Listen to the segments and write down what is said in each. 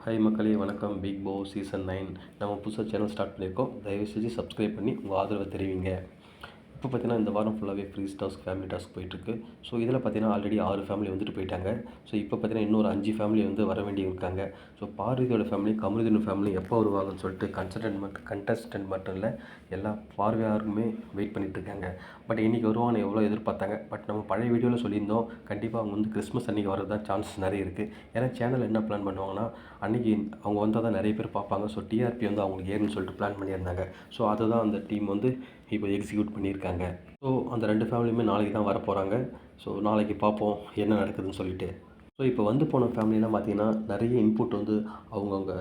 Hi மக்களே, வணக்கம். Big Boss season 9 நம்ம புதுசாக சேனல் ஸ்டார்ட் பண்ணியிருக்கோம். தயவு செஞ்சு சப்ஸ்கிரைப் பண்ணி உங்கள் ஆதரவை தெரிவிங்க. இப்போ பார்த்தீங்கன்னா இந்த வாரம் ஃபுல்லாகவே ஃப்ரீஸ் டாஸ்க், ஃபேமிலி டாஸ்க் போயிட்டுருக்கு. ஸோ இதில் பார்த்தீங்கன்னா ஆல்ரெடி 6 ஃபேமிலி வந்துட்டு போயிட்டாங்க. ஸோ இப்போ பார்த்தீங்கன்னா இன்னொரு 5 ஃபேமிலி வந்து வர வேண்டி இருக்காங்க. ஸோ பார்வதியோட ஃபேமிலி, கமருதீன் ஃபேமிலி எப்போ வருவாங்கன்னு சொல்லிட்டு கண்டஸ்டன்ட் மட்டும் இல்லை, எல்லா பார்வையாளருமே வெயிட் பண்ணிட்டு இருக்காங்க. பட் இன்றைக்கி வருவாங்கன்னு எவ்வளோ எதிர்பார்த்தாங்க. பட் நம்ம பழைய வீடியோவில் சொல்லியிருந்தோம், கண்டிப்பாக அவங்க வந்து கிறிஸ்மஸ் அன்றைக்கி வரது தான் சான்ஸ் நிறைய இருக்குது. ஏன்னா சேனல் என்ன பிளான் பண்ணுவாங்கன்னா, அன்றைக்கி அவங்க வந்தால் தான் நிறைய பேர் பார்ப்பாங்க. ஸோ டிஆர்பி வந்து அவங்களுக்கு ஏறுன்னு சொல்லிட்டு பிளான் பண்ணியிருந்தாங்க. ஸோ அதை தான் அந்த டீம் வந்து இப்போ எக்ஸிக்யூட் பண்ணியிருக்காங்க. ஸோ அந்த 2 ஃபேமிலியுமே நாளைக்கு தான் வரப்போகிறாங்க. ஸோ நாளைக்கு பார்ப்போம் என்ன நடக்குதுன்னு சொல்லிட்டு. ஸோ இப்போ வந்து போன ஃபேமிலிலாம் பார்த்திங்கன்னா நிறைய இன்புட் வந்து அவங்கவுங்க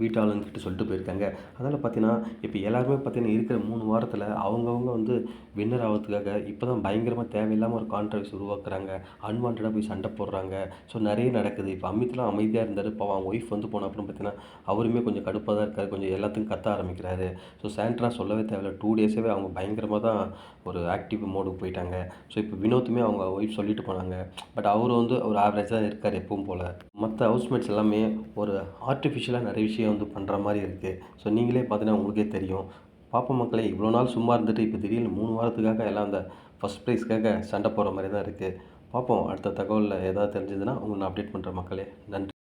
வீட்டாளுங்கிட்ட சொல்லிட்டு போயிருக்காங்க. அதனால் பார்த்தீங்கன்னா இப்போ எல்லாருமே பார்த்தீங்கன்னா இருக்கிற 3 வாரத்தில் அவங்கவுங்க வந்து வின்னர் ஆகிறதுக்காக இப்போ தான் பயங்கரமாக தேவையில்லாமல் ஒரு கான்ட்ரவர்சி உருவாக்குறாங்க. அன்வான்டாக போய் சண்டை போடுறாங்க. ஸோ நிறைய நடக்குது. இப்போ அமித்லாம் அமைதியாக இருந்தார். இப்போ அவங்க ஒய்ஃப் வந்து போன அப்புறம் பார்த்தீங்கன்னா அவருமே கொஞ்சம் கடுப்பாக தான் இருக்கார். கொஞ்சம் எல்லாத்துக்கும் கத்த ஆரம்பிக்கிறாரு. ஸோ சாண்ட்ரா சொல்லவே தேவையில்ல, 2 டேஸாகவே அவங்க பயங்கரமாக தான் ஒரு ஆக்டிவ் மோடுக்கு போயிட்டாங்க. ஸோ இப்போ வினோத்துமே அவங்க ஒய்ஃப் சொல்லிட்டு போனாங்க. பட் அவர் வந்து ஒரு ஆவரேஜ் தான் இருக்கார் எப்பவும் போல். மற்ற ஹவுஸ்மேட்ஸ் எல்லாமே ஒரு ஆர்டிஃபிஷியலாக நிறைய விஷயம் வந்து பண்ணுற மாதிரி இருக்குது. ஸோ நீங்களே பார்த்தீங்கன்னா உங்களுக்கே தெரியும். பார்ப்போம் மக்களே, இவ்வளோ நாள் சும்மா இருந்துட்டு இப்போ திடீர்னு 3 வாரத்துக்காக எல்லாம் அந்த ஃபஸ்ட் ப்ரைஸ்க்காக சண்டை போடுற மாதிரி தான் இருக்குது. பார்ப்போம், அடுத்த தகவலில் ஏதாவது தெரிஞ்சதுன்னா உங்களை நான் அப்டேட் பண்ணுறேன் மக்களே. நன்றி.